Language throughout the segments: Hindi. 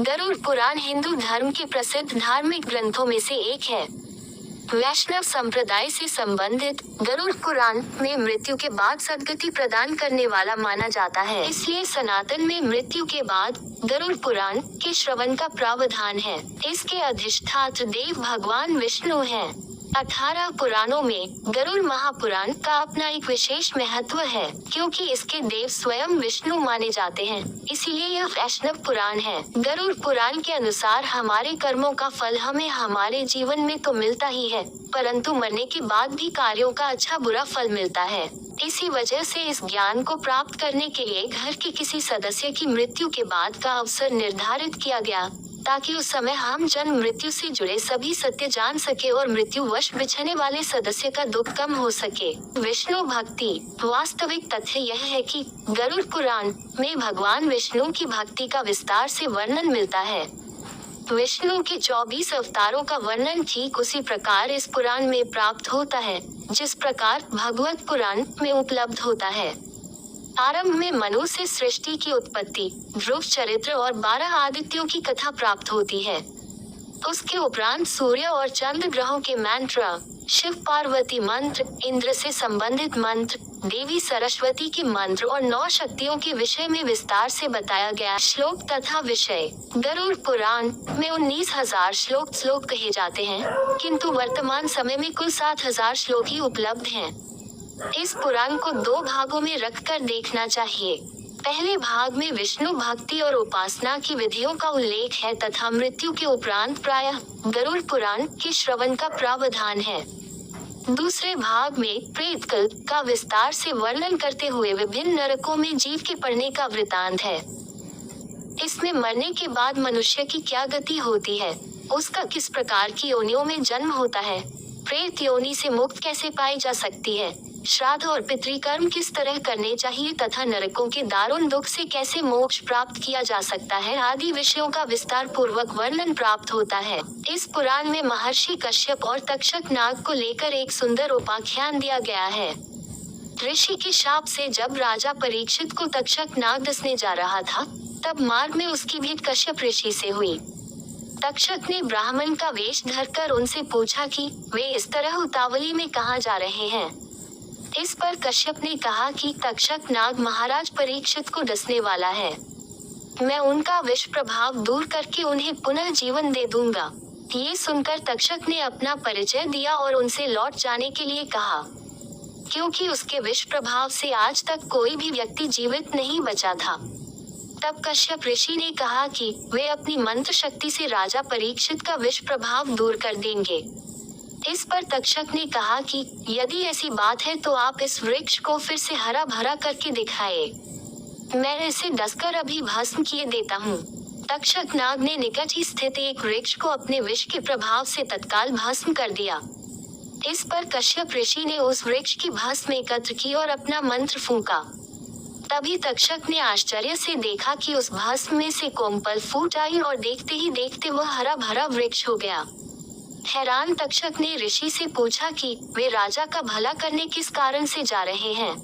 गरुड़ पुराण हिंदू धर्म के प्रसिद्ध धार्मिक ग्रंथों में से एक है। वैष्णव संप्रदाय से संबंधित गरुड़ पुराण में मृत्यु के बाद सद्गति प्रदान करने वाला माना जाता है। इसलिए सनातन में मृत्यु के बाद गरुड़ पुराण के श्रवण का प्रावधान है। इसके अधिष्ठात्र देव भगवान विष्णु हैं। 18 पुराणों में गरुड़ महापुराण का अपना एक विशेष महत्व है, क्योंकि इसके देव स्वयं विष्णु माने जाते हैं। इसीलिए यह वैष्णव पुराण है। गरुड़ पुराण के अनुसार हमारे कर्मों का फल हमें हमारे जीवन में तो मिलता ही है, परंतु मरने के बाद भी कार्यों का अच्छा बुरा फल मिलता है। इसी वजह से इस ज्ञान को प्राप्त करने के लिए घर के किसी सदस्य की मृत्यु के बाद का अवसर निर्धारित किया गया, ताकि उस समय हम जन्म मृत्यु से जुड़े सभी सत्य जान सके और मृत्युवश बिछड़ने वाले सदस्य का दुख कम हो सके। विष्णु भक्ति। वास्तविक तथ्य यह है कि गरुड़ पुराण में भगवान विष्णु की भक्ति का विस्तार से वर्णन मिलता है। विष्णु के 24 अवतारों का वर्णन ठीक उसी प्रकार इस पुराण में प्राप्त होता है, जिस प्रकार भगवत पुराण में उपलब्ध होता है। आरंभ में मनु से सृष्टि की उत्पत्ति, ध्रुव चरित्र और 12 आदित्यों की कथा प्राप्त होती है। उसके उपरांत सूर्य और चंद्र ग्रहों के मंत्र, शिव पार्वती मंत्र, इंद्र से संबंधित मंत्र, देवी सरस्वती के मंत्र और 9 शक्तियों के विषय में विस्तार से बताया गया श्लोक तथा विषय। गरुड़ पुराण में 19,000 श्लोक कहे जाते हैं, किंतु वर्तमान समय में कुल 7,000 श्लोक ही उपलब्ध हैं। इस पुराण को 2 भागों में रखकर देखना चाहिए। पहले भाग में विष्णु भक्ति और उपासना की विधियों का उल्लेख है तथा मृत्यु के उपरांत प्रायः गरुड़ पुराण के श्रवण का प्रावधान है। दूसरे भाग में प्रेतकल का विस्तार से वर्णन करते हुए विभिन्न नरकों में जीव के पड़ने का वृतांत है। इसमें मरने के बाद मनुष्य की क्या गति होती है, उसका किस प्रकार की योनियों में जन्म होता है, प्रेत योनि से मुक्त कैसे पाई जा सकती है, श्राद्ध और पितृकर्म किस तरह करने चाहिए तथा नरकों के दारुण दुख से कैसे मोक्ष प्राप्त किया जा सकता है आदि विषयों का विस्तार पूर्वक वर्णन प्राप्त होता है। इस पुराण में महर्षि कश्यप और तक्षक नाग को लेकर एक सुंदर उपाख्यान दिया गया है। ऋषि के शाप से जब राजा परीक्षित को तक्षक नाग डसने जा रहा था, तब मार्ग में उसकी भेंट कश्यप ऋषि से हुई। तक्षक ने ब्राह्मण का वेश धरकर उनसे पूछा कि वे इस तरह उतावली में कहाँ जा रहे हैं। इस पर कश्यप ने कहा कि तक्षक नाग महाराज परीक्षित को डसने वाला है। मैं उनका विष प्रभाव दूर करके उन्हें पुनः जीवन दे दूंगा। ये सुनकर तक्षक ने अपना परिचय दिया और उनसे लौट जाने के लिए कहा, क्योंकि उसके विष प्रभाव से आज तक कोई भी व्यक्ति जीवित नहीं बचा था। तब कश्यप ऋषि ने कहा कि वे अपनी मंत्र शक्ति से राजा परीक्षित का विष प्रभाव दूर कर देंगे। इस पर तक्षक ने कहा कि यदि ऐसी बात है तो आप इस वृक्ष को फिर से हरा भरा करके दिखाए, मैं इसे डसकर अभी भस्म किए देता हूँ। तक्षक नाग ने निकट ही स्थित एक वृक्ष को अपने विष के प्रभाव से तत्काल भस्म कर दिया। इस पर कश्यप ऋषि ने उस वृक्ष की भस्म एकत्र की और अपना मंत्र फूंका। तभी तक्षक ने आश्चर्य से देखा कि उस भस्म में से कोमपल फूट आई और देखते ही देखते वह हरा भरा वृक्ष हो गया। हैरान तक्षक ने ऋषि से पूछा कि वे राजा का भला करने किस कारण से जा रहे हैं।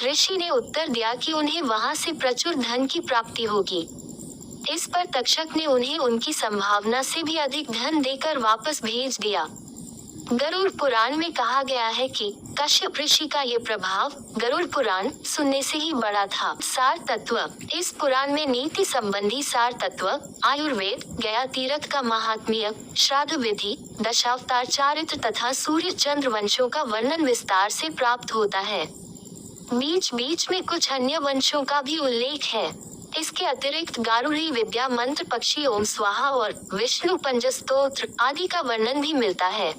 ऋषि ने उत्तर दिया कि उन्हें वहां से प्रचुर धन की प्राप्ति होगी। इस पर तक्षक ने उन्हें उनकी संभावना से भी अधिक धन देकर वापस भेज दिया। गरुड़ पुराण में कहा गया है कि कश्यप ऋषि का ये प्रभाव गरुड़ पुराण सुनने से ही बड़ा था। सार तत्व। इस पुराण में नीति संबंधी सार तत्व, आयुर्वेद, गया तीर्थ का महात्म्य, श्राद्ध विधि, दशावतार चारित्र तथा सूर्य चंद्र वंशों का वर्णन विस्तार से प्राप्त होता है। बीच बीच में कुछ अन्य वंशों का भी उल्लेख है। इसके अतिरिक्त गारुड़ी विद्या मंत्र, पक्षी ओम स्वाहा और विष्णु पंचस्तोत्र आदि का वर्णन भी मिलता है।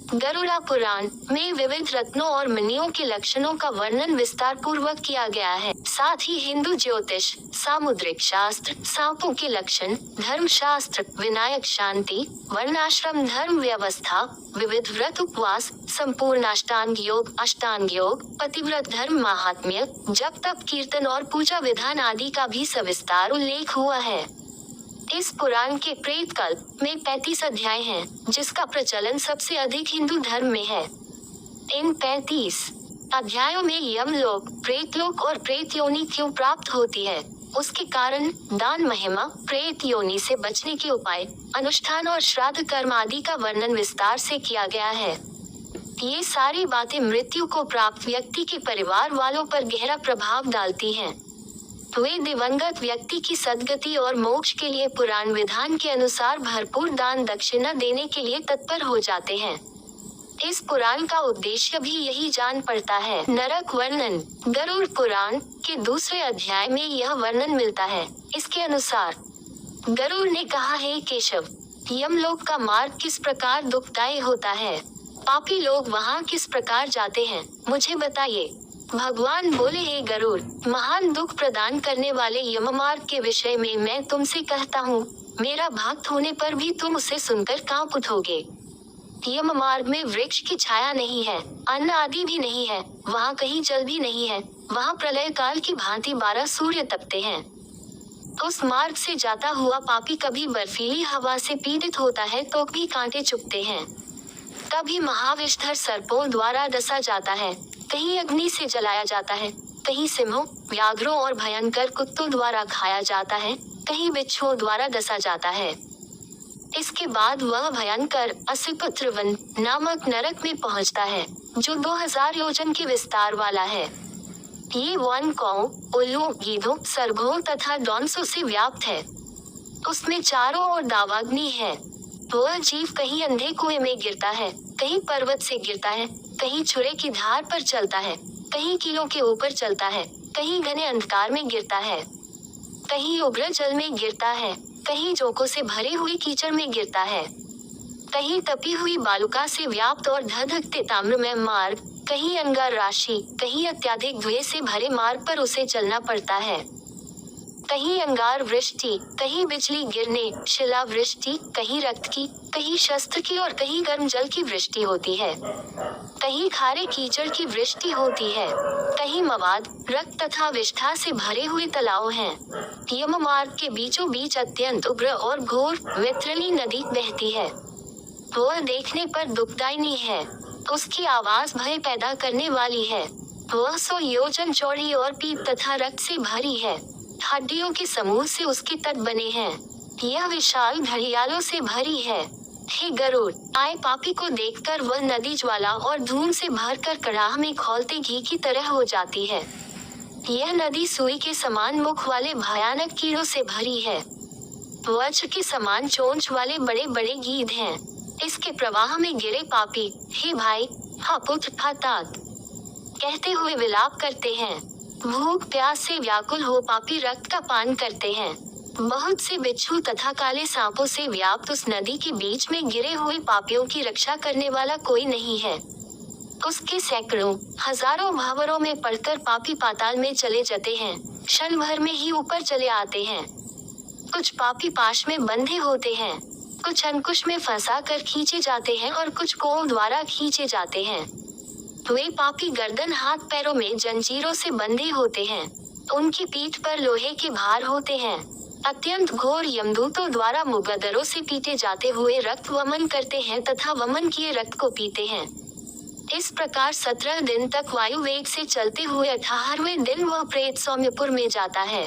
गरुड़ा पुराण में विविध रत्नों और मणियों के लक्षणों का वर्णन विस्तार पूर्वक किया गया है। साथ ही हिंदू ज्योतिष, सामुद्रिक शास्त्र, सांपों के लक्षण, धर्म शास्त्र, विनायक शांति, वर्णाश्रम धर्म व्यवस्था, विविध व्रत उपवास, संपूर्ण अष्टांग योग, पतिव्रत धर्म महात्म्य, जप तप कीर्तन और पूजा विधान आदि का भी सविस्तार उल्लेख हुआ है। इस पुराण के प्रेतकल्प में 35 अध्याय हैं, जिसका प्रचलन सबसे अधिक हिंदू धर्म में है। इन 35 अध्यायों में यमलोक, प्रेतलोक और प्रेत योनि क्यों प्राप्त होती है, उसके कारण दान, महिमा, प्रेत योनि से बचने के उपाय, अनुष्ठान और श्राद्ध कर्म आदि का वर्णन विस्तार से किया गया है। ये सारी बातें मृत्यु को प्राप्त व्यक्ति के परिवार वालों पर गहरा प्रभाव डालती हैं। वे दिवंगत व्यक्ति की सद्गति और मोक्ष के लिए पुराण विधान के अनुसार भरपूर दान दक्षिणा देने के लिए तत्पर हो जाते हैं। इस पुराण का उद्देश्य भी यही जान पड़ता है। नरक वर्णन। गरुड़ पुराण के दूसरे अध्याय में यह वर्णन मिलता है। इसके अनुसार गरुड़ ने कहा, हे केशव, यमलोक का मार्ग किस प्रकार दुखदायी होता है? पापी लोग वहाँ किस प्रकार जाते हैं, मुझे बताइए। भगवान बोले, हे गरुड़, महान दुख प्रदान करने वाले यममार्ग के विषय में मैं तुमसे कहता हूँ। मेरा भक्त होने पर भी तुम उसे सुनकर कांप उठोगे। यम मार्ग में वृक्ष की छाया नहीं है, अन्न आदि भी नहीं है, वहाँ कहीं जल भी नहीं है, वहाँ प्रलय काल की भांति 12 सूर्य तपते हैं। उस मार्ग से जाता हुआ पापी कभी बर्फीली हवा से पीड़ित होता है तो भी कांटे चुभते हैं। कभी महाविषधर सर्पों द्वारा डसा जाता है, कहीं अग्नि से जलाया जाता है, कहीं सिंहों, व्याघ्रों और भयंकर कुत्तों द्वारा खाया जाता है, कहीं बिच्छुओं द्वारा डसा जाता है। इसके बाद वह भयंकर असिपुत्र वन नामक नरक में पहुंचता है, जो 2000 योजन के विस्तार वाला है। ये वन कौओं, उल्लुओं, गीधों, सर्पों तथा डॉन्सों से व्याप्त है। उसमें चारों ओर दावाग्नि है। वह जीव कहीं अंधे कुएं में गिरता है, कहीं पर्वत से गिरता है, कहीं छुरे की धार पर चलता है, कहीं कीलों के ऊपर चलता है, कहीं घने अंधकार में गिरता है, कहीं उग्र जल में गिरता है, कहीं जोकों से भरे हुए कीचड़ में गिरता है, कहीं तपी हुई बालुका से व्याप्त और धधकते ताम्रमय मार्ग, कहीं अंगार राशि, कहीं अत्याधिक धुएं से भरे मार्ग पर उसे चलना पड़ता है। कहीं अंगार वृष्टि, कहीं बिजली गिरने, शिला वृष्टि, कहीं रक्त की, कहीं शस्त्र की और कहीं गर्म जल की वृष्टि होती है। कहीं खारे कीचड़ की वृष्टि होती है, कहीं मवाद, रक्त तथा विष्ठा से भरे हुए तालाब हैं। यम मार्ग के बीचों बीच अत्यंत उग्र और घोर वैतरणी नदी बहती है। वह देखने पर दुखदायिनी है। उसकी आवाज भय पैदा करने वाली है। वह 100 योजन चौड़ी और पीप तथा रक्त से भरी है। हड्डियों के समूह से उसके तट बने हैं। यह विशाल घड़ियालों से भरी है। हे गरुड़, आए पापी को देखकर वह नदी ज्वाला और धूम से भरकर कड़ाह में खौलते घी की तरह हो जाती है। यह नदी सुई के समान मुख वाले भयानक कीड़ों से भरी है। वज्र के समान चोंच वाले बड़े बड़े गीध हैं। इसके प्रवाह में गिरे पापी, हे भाई, हा पुत्र, हा तात, कहते हुए विलाप करते हैं। भूख प्यास से व्याकुल हो पापी रक्त का पान करते हैं। बहुत से बिच्छू तथा काले सांपों से व्याप्त उस नदी के बीच में गिरे हुए पापियों की रक्षा करने वाला कोई नहीं है। उसके सैकड़ों, हजारों भावरों में पड़कर पापी पाताल में चले जाते हैं। क्षण भर में ही ऊपर चले आते हैं। कुछ पापी पाश में बंधे होते हैं, कुछ अंकुश में फंसा कर खींचे जाते हैं और कुछ कोव द्वारा खींचे जाते हैं। वे पापी गर्दन हाथ पैरों में जंजीरों से बंधे होते हैं। उनकी पीठ पर लोहे के भार होते हैं। अत्यंत घोर यमदूतों द्वारा मुगदरों से पीटे जाते हुए रक्त वमन करते हैं तथा वमन किए रक्त को पीते हैं। इस प्रकार 17 दिन तक वायु वेग से चलते हुए 18वें दिन वह प्रेत सौम्यपुर में जाता है।